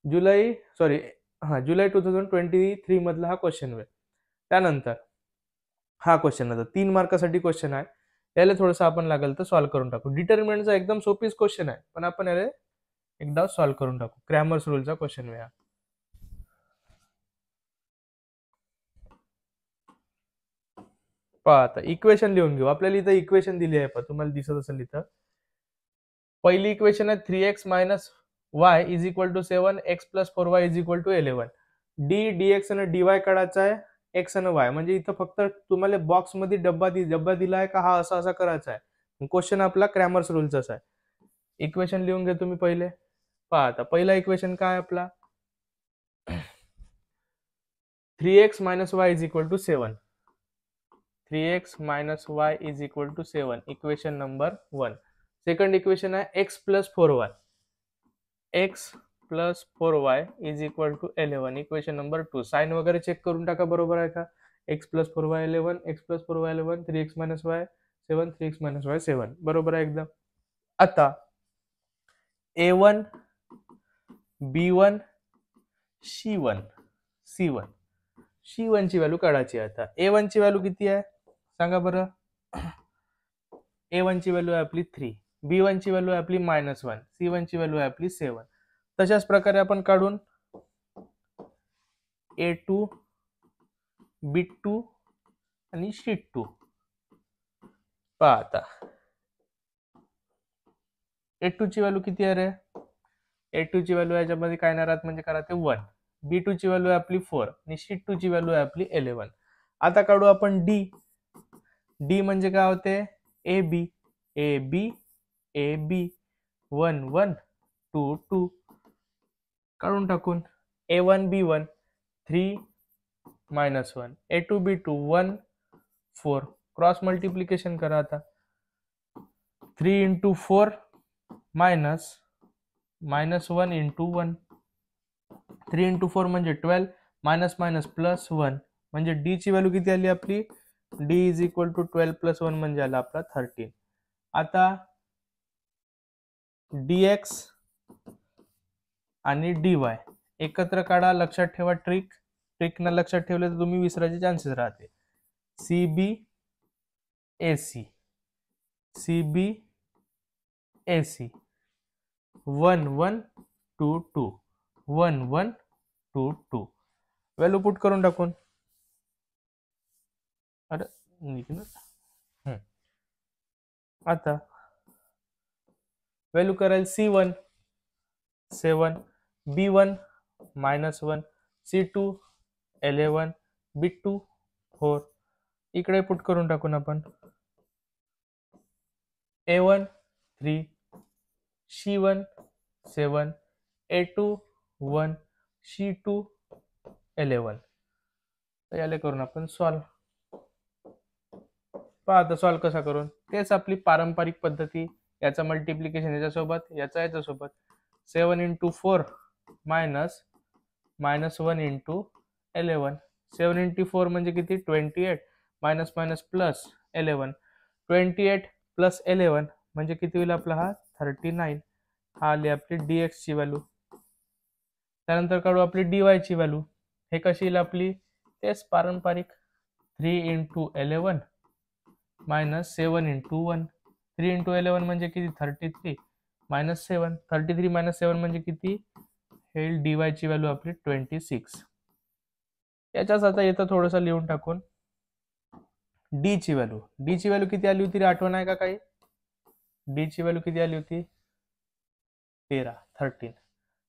S1: जुलै 2023 मधला हा क्वेश्चन आहे. त्यानंतर हा क्वेश्चन आता 3 मार्कासाठी क्वेश्चन आहे. याला थोडंसं आपण लागेल तर सॉल्व्ह करून टाकू. डिटर्मिनंटचा एकदम सोपीच क्वेश्चन आहे, पण आपण याला एकदा सॉल्व्ह करून टाकू. क्रॅमर्स रूलचा क्वेश्चन आहे. पहा आता इक्वेशन लिहून घेऊ. आपल्याला इथं इक्वेशन दिली आहे, तुम्हाला दिसत असेल इथं. पहिली इक्वेशन आहे 3x minus y is equal to 7, x plus 4y is equal to 11. D DX आणि डीवाय काढायचा आहे, एक्स आणि वाय. म्हणजे इथं फक्त तुम्हाला बॉक्स मध्ये डब्बा दिला आहे का हा असा असा करायचा आहे. क्वेश्चन आपला क्रॅमर्स रूलचाच आहे. इक्वेशन लिहून घ्या तुम्ही पहिले. पहा आता पहिला इक्वेशन काय आपला 3x minus y is equal to 7. 3x minus y is equal to 7. Equation number 1. Second equation आहे x plus 4y. x plus 4y is equal to 11. Equation number 2. Sign वगैरे चेक करून टाका बरोबर आहे का. x plus 4y 11, x plus 4y 11, 3x minus y 7, 3x minus y 7. बरोबर आहे एकदम. आता a1 b1 c1 c1 c1 ची व्हॅल्यू काढायची आहे. आता a1 ची व्हॅल्यू किती आहे सांगा बरं. a1 ची व्हॅल्यू आहे आपली 3, b1 ची व्हॅल्यू आहे आपली -1, c1 ची व्हॅल्यू आहे आपली 7. तशाच प्रकारे आपण काढून a2 b2 आणि c2. पहा आता a2 ची व्हॅल्यू किती आहे रे. a2 ची व्हॅल्यू याच्यामध्ये काय नाही राहत म्हणजे करा ते 1. b2 ची व्हॅल्यू आहे आपली 4 आणि c2 ची व्हॅल्यू आहे आपली 11. आता काढू आपण d. d म्हणजे काय होते ab. ab ab 1 1 2 2. काढून टाकून a1 b1 3 minus 1, a2 b2 1 4. Cross multiplication करा आता. 3 इंटू 4 मायनस 1 इंटू 1. 3 इंटू 4 म्हणजे 12, मायनस मायनस प्लस 1 म्हणजे डी ची व्हॅल्यू किती आली आपली. D is equal to 12 plus 1 म्हणजे आला आपला 13. आता dx आणि dy एकत्र काढा. लक्षात ठेवा ट्रिक न लक्षात ठेवले तर तुम्ही विसरायचे चान्सेस राहते. cb ac cb ac 1 1 2 2 1 1 2 2. Value put करून टाकून. आता व्हॅल्यू करायला c1 7, b1 -1, c2 11, b2 4. इकडे पुट करून टाकून आपण a1 3, c1 7, a2 1, c2 11. तर याले करून आपण सॉल्व. पहा आता सॉल्व कसा करून. तेच आपली पारंपरिक पद्धती. याचा मल्टिप्लिकेशन याच्यासोबत, याच्यासोबत. 7 इंटू 4 मायनस 1 इंटू 11. 7 इंटू 4 म्हणजे किती 28, मायनस मायनस प्लस 11. 28 प्लस 11 म्हणजे किती होईल आपला हा 39. हा आली आपली dx ची व्हॅल्यू. त्यानंतर काढू आपली dy ची व्हॅल्यू. हे कशी येईल आपली तेच पारंपरिक. 3 इंटू 11 मायनस 7 इंटू 1. 3 इंटू 11 म्हणजे किती 33, मायनस 7. 33 मायनस 7 म्हणजे किती हे dy ची व्हॅल्यू आपली 26. याच्याच आता येतं थोडंसं लिहून टाकून d ची व्हॅल्यू किती आली होती रे, आठवण आहे का काही. d ची व्हॅल्यू किती आली होती 13.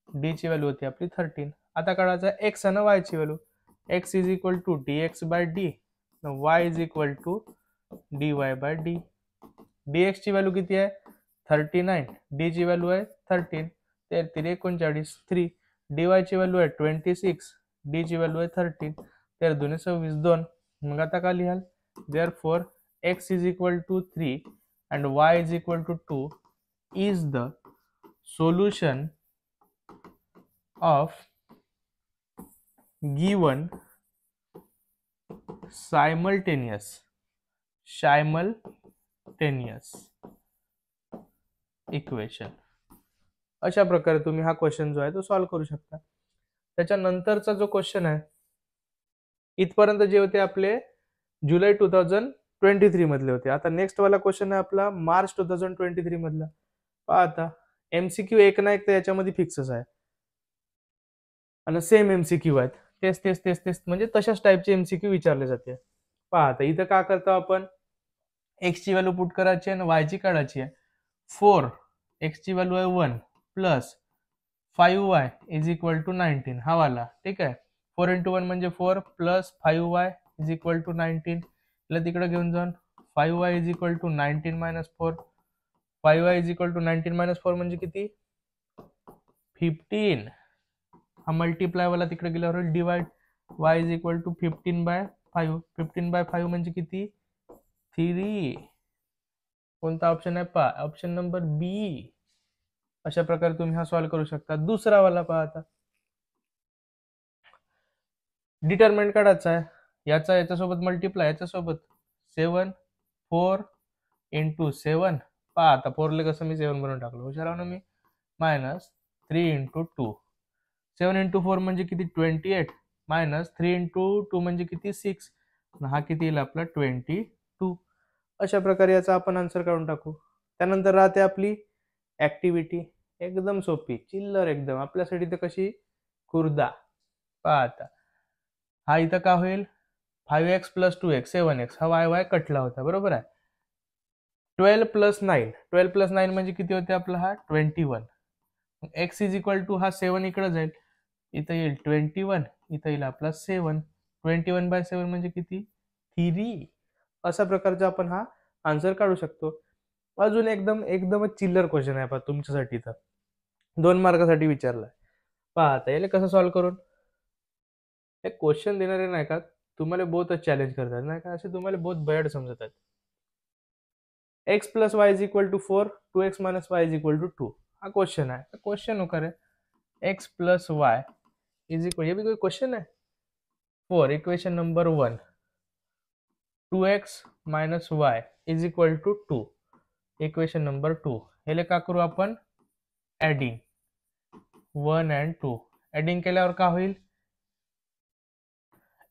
S1: d ची व्हॅल्यू होती आपली 13. आता काढायचा x आणि y ची value. x is equal to dx by d, y is equal to dy by d. dx ची व्हॅल्यू किती आहे 39, d ची व्हॅल्यू आहे 13, 33 39 3. dy ची व्हॅल्यू आहे 26, d ची व्हॅल्यू आहे 13, 13 26 2. मग आता काय लिहाल therefore x is equal to 3 and y is equal to 2 is the solution of given simultaneous equation. अशा प्रकारे तुम्ही हा क्वेश्चन जो आहे तो सॉल्व्ह करू शकता. त्याच्यानंतरचा जो क्वेश्चन आहे, इथपर्यंत जे होते आपले जुलै 2023 मधले होते. आता नेक्स्ट वाला क्वेश्चन आहे आपला मार्च 2023 मधला. पहा आता एमसीक्यू एक ना एक तर याच्यामध्ये फिक्सच आहे आणि सेम एमसीक्यू आहेत. तेच म्हणजे तशाच टाईपचे एमसीक्यू विचारले जाते. पहा आता इथं काय करतो आपण, एक्स ची व्हॅल्यू पुट करायची आहे आणि वाय ची काढायची आहे. 4 एक्स ची व्हॅल्यू आहे 1 plus 5y is equal to 19 हा वाला. ठीक आहे. 4 इंटू 1 म्हणजे 4 plus 5y is equal to 19. ला तिकडे घेऊन जाऊन 5y is equal to 19 minus 4. 5y is equal to 19 minus 4 म्हणजे किती, 15. हा मल्टिप्लाय वाला तिकडे गेल्यावर divide. y is equal to 15/5. 15/5 म्हणजे किती, 3. कोणता ऑप्शन आहे पहा, ऑप्शन नंबर बी. अशा प्रकारे तुम्ही हा सॉल्व्ह करू शकता. दुसरा वाला पहा आता, डिटरमिनंट काढायचा आहे. याच्यासोबत मल्टिप्लाय, याच्यासोबत 7 4 इंटू 7. पहा आता 4 कसं मी 7 बनवून टाकलो, हुशार ना मी. Minus 3 into 2. 7 इंटू 4 म्हणजे किती, 28. मायनस 3 इंटू 2 म्हणजे किती, 6. हा किती येईल आपला, 22. अशा प्रकारे याचा आपण आन्सर काढून टाकू. त्यानंतर राहते आपली ऍक्टिव्हिटी. एकदम सोपी, चिल्लर एकदम, आपल्यासाठी तर कशी खुर्दा. पहा आता हा इथं का होईल, 5x प्लस 2x 7x. हा वाय कटला होता, बरोबर आहे. 12 प्लस 9 म्हणजे किती होते आपला, हा 21. एक्स इज इक्वल टू हा 7 इकडे जाईल, इथं येईल 21, इथं येईल आपला 7. 21/7 म्हणजे किती, 3. अशा प्रकारचा आपण हा आन्सर काढू शकतो. अजून एकदमच चिल्लर क्वेश्चन आहे पहा तुमच्यासाठी, तर 2 मार्कासाठी विचारलाय. पहा आता याला कसं सॉल्व्ह करून, हे क्वेश्चन देणारे नाही का तुम्हाला बहुतच चॅलेंज करतात, नाही का असे तुम्हाला बहुत बॅड समजतात. X plus y is equal to 4, 2x minus y is equal to 2. हा क्वेश्चन आहे. क्वेश्चन होकर है x plus y is equal, ये भी कोई क्वेश्चन है. 4 equation number 1, 2x minus y is equal to 2. Equation number 2 हे का करू आपण, ऍडिंग 1 and 2. ऍडिंग केल्यावर का होईल,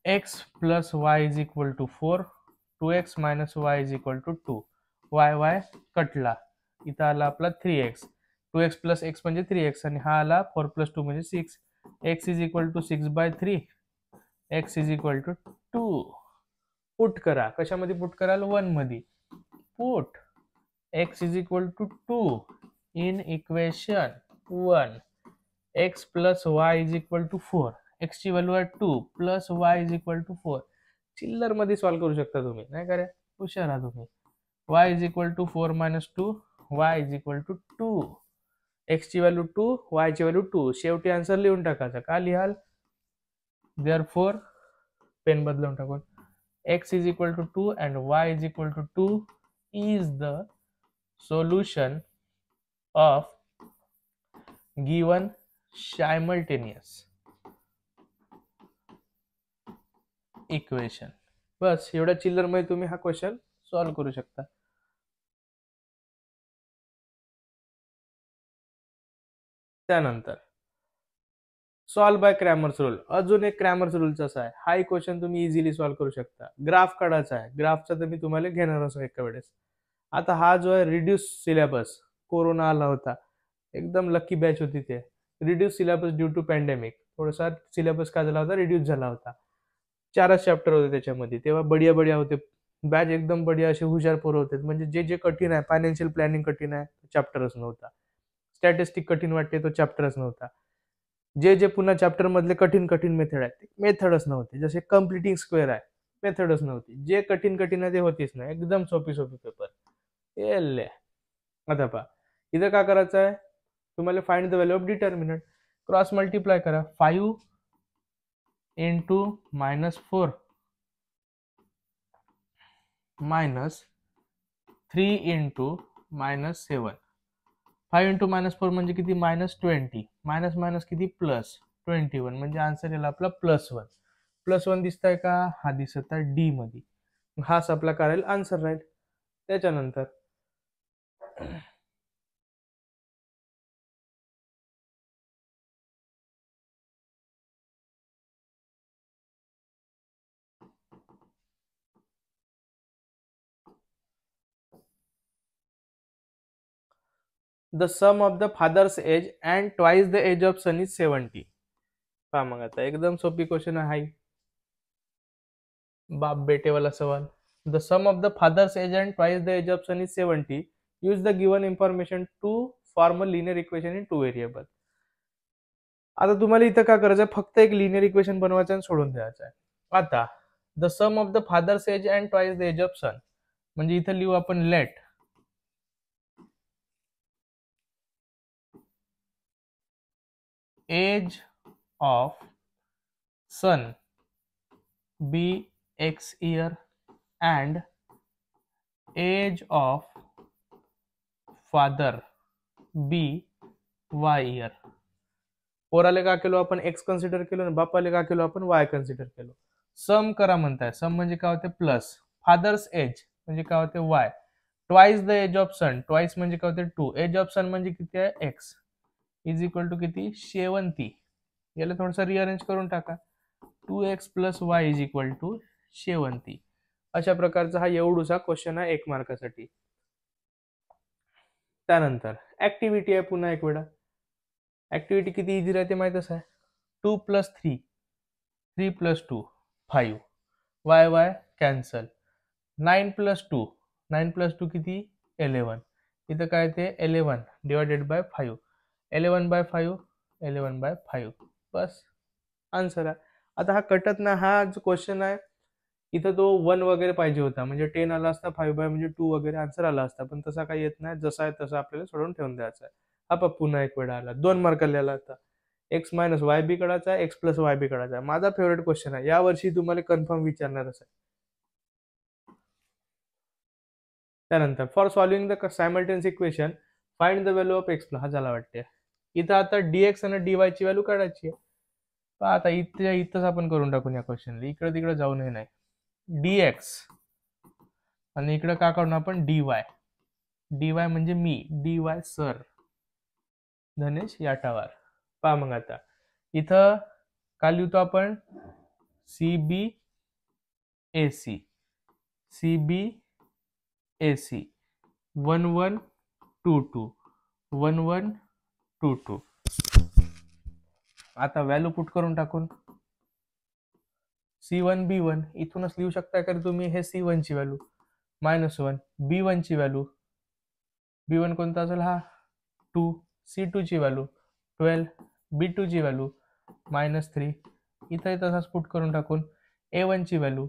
S1: x plus y is equal to 4, 2x minus y is equal to 2. Y कटला, इथं आला आपला 3x. 2x प्लस x म्हणजे 3x आणि हा आला 4 प्लस 2 म्हणजे 6. x is equal to 6/3. x is equal to 2. Put करा, कशामध्ये पुट कराल, 1 मध्ये. Put x is equal to 2 in equation 1. x plus y is equal to 4. x ची व्हॅल्यू आहे 2 plus y is equal to 4. चिल्लर मध्ये सॉल्व्ह करू शकता तुम्ही, नाही का रे, हुशार आहात तुम्ही. y is equal to 4 minus 2, y is equal to 2. x ची व्हॅल्यू 2, y ची व्हॅल्यू 2. शेवटी आन्सर लिहून टाकायचा. का लिहाल, देअरफॉर पेन बदलून टाकून x is equal to 2 and y is equal to 2 is the solution of given simultaneous equation. बस एवढ्या चिल्लर मध्ये तुम्ही हा क्वेश्चन सॉल्व्ह करू शकता. त्यानंतर सॉल्व्ह बाय क्रॅमर्स रूल. अजून एक क्रॅमर्स रूलचा आहे. हा एक क्वेश्चन तुम्ही इझिली सॉल्व्ह करू शकता. ग्राफ काढायचा आहे, ग्राफचा तर मी तुम्हाला घेणारच एका वेळेस. आता हा जो आहे रिड्यूस सिलेबस, कोरोना आला होता, एकदम लकी बॅच होती ते. Reduce syllabus due to pandemic, थोडासा सिलेबस काय झाला होता, रिड्यूस झाला होता. 4च चॅप्टर होते त्याच्यामध्ये. तेव्हा बढिया होते बॅच, एकदम बढिया असे हुशार पोरं होते. म्हणजे जे कठीण आहे, फायनान्शियल प्लॅनिंग कठीण आहे, चॅप्टरच नव्हता. स्टॅटिस्टिक कठीण वाटते, तो चॅप्टरच नव्हता. जे पुन्हा चॅप्टर मधले कठीण मेथड आहेत, मेथडच नव्हते. जसे कम्प्लिटिंग स्क्वेअर आहे, मेथडच नव्हती. जे कठीण आहे ते होतीच नाही. एकदम सोपी पेपर. आता पहा इथं काय करायचं आहे तुम्हाला, find the value of determinant. Cross multiply करा. 5 into minus 4 minus 3 into minus 7. 5 into -4 म्हणजे किती -20, मायनस मायनस किती +21, म्हणजे आन्सर येईल आपला +1. +1 दिसतंय का? हा दिसत आहे डी मध्ये. हाच आपला काय राहील आन्सर राहील. त्याच्यानंतर the sum of the father's age and twice the age of son is 70. पहा मग आता एकदम सोपी क्वेश्चन आहे. बाप बेटे वाला सवाल. The sum of the father's age and twice the age of son is 70. Use the given information to form a linear equation in 2 variable. आता तुम्हाला इथं काय करायचं आहे, फक्त एक लिनियर इक्वेशन बनवायचं आणि सोडून द्यायचं आहे. आता the sum of the father's age and twice the age of son, म्हणजे इथं लिहू आपण let age of son be x year and age of father be y year. पोराले का केलो आपण x कन्सिडर केलो आणि बापाले का केलो आपण y कन्सिडर केलो. सम करा म्हणताय. सम म्हणजे काय होते प्लस फादर्स एज म्हणजे काय होते y, twice the age of son, twice म्हणजे काय होते 2, एज ऑफ सन म्हणजे किती आहे x, इज इक्वल टू किती 70. याला थोडंसं रिअरेंज करून टाका. 2x + y is equal to 70. अशा प्रकारचा हा एवढूसा क्वेश्चन आहे 1 मार्कासाठी. त्यानंतर ऍक्टिव्हिटी आहे पुन्हा एक वेळा. ऍक्टिव्हिटी किती इझी राहते माहितच आहे. 2 + 3, 3 + 2 5, y कॅन्सल. 9 + 2, 9 + 2 किती 11. इथं काय ते 11 डिवायडेड बाय 5, 11/5, 11/5 बस आन्सर आहे. आता हा कटत ना, हा जो क्वेश्चन आहे इथं तो 1 वगैरे पाहिजे होता, म्हणजे 10 आला असता, 5 म्हणजे 2 वगैरे आन्सर आला असता, पण तसा काही येत नाही. जसा आहे तसा आपल्याला सोडून ठेवून द्यायचा आहे. हा पुन्हा एक वेळा आला 2 मार्काला आला. आता x - y बी काढायचा आहे, x + y बी काढायचा आहे. माझा फेवरेट क्वेश्चन आहे, यावर्षी तुम्हाला कन्फर्म विचारणारच आहे. त्यानंतर for solving the simultaneous equation find the value of x. हा झाला वाटते. इथं आता dx आणि dy ची व्हॅल्यू काढायची आहे. आता इथंच आपण करून टाकून या क्वेश्चनला, इकडे तिकडे जाऊ नये नाही. dx आणि इकडे काय करू आपण dy. dy म्हणजे मी, dy सर, धनेश याटावार. पहा मग आता इथं काय लिहितो आपण CB AC, CB AC 1122, 1122. आता व्हॅल्यू पुट करून टाकून C1 B1 इथूनच लिहू शकता का तुम्ही. हे C1 ची व्हॅल्यू -1, B1 ची व्हॅल्यू, B1 कोणता असेल हा 2, C2 ची व्हॅल्यू 12, B2 ची व्हॅल्यू -3. इथं तसाच पुट करून टाकून A1 ची व्हॅल्यू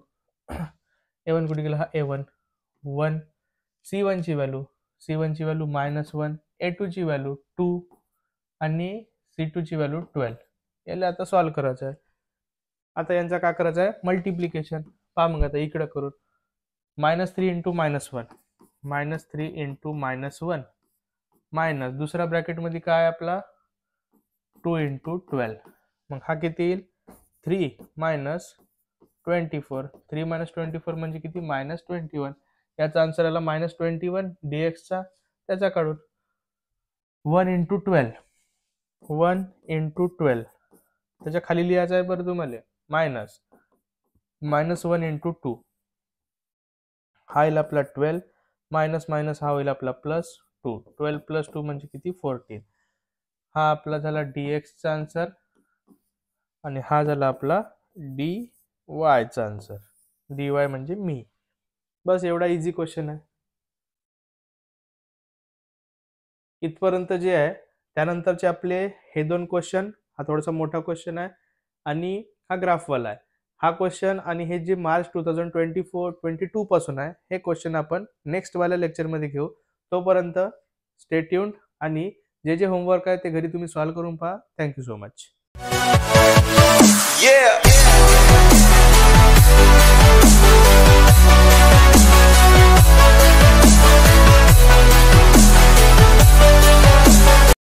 S1: A1 कुठे गेला हा A1 1, C1 ची व्हॅल्यू -1, A2 ची व्हॅल्यू 2 आणि C2 ची व्हॅल्यू 12. याला आता सॉल्व्ह करायचं आहे. आता यांचा काय करायचं आहे मल्टिप्लिकेशन. पहा मग आता इकडे करून -3 × -1, -3 × -1 मायनस दुसऱ्या ब्रॅकेटमध्ये काय आपला 2 × 12. मग हा किती येईल 3 - 24, 3 - 24 म्हणजे किती -21. याचा आन्सर आला -21 dx चा. त्याचा काढून 1 × 12, 1 × 12 त्याच्या खाली लिहायचं आहे बरं तुम्हाला -1 × 2. हा येईल आपला 12, मायनस मायनस हा होईल आपला +2, 12 + 2 म्हणजे किती 14. हा आपला झाला dx चा आन्सर आणि हा झाला आपला dy चा आन्सर. dy म्हणजे मी. बस एवढा इझी क्वेश्चन आहे. इथपर्यंत जे आहे त्यानंतरचे आपले हे 2 क्वेश्चन, हा थोडासा मोठा क्वेश्चन आहे आणि हा ग्राफवाला आहे. हा क्वेश्चन आणि हे जे मार्च 2024-22 पासून आहे हे क्वेश्चन आपण नेक्स्ट वाल्या लेक्चरमध्ये घेऊ. तोपर्यंत स्टे ट्यून्ड आणि जे होमवर्क आहे ते घरी तुम्ही सॉल्व्ह करून पहा. Thank you so much.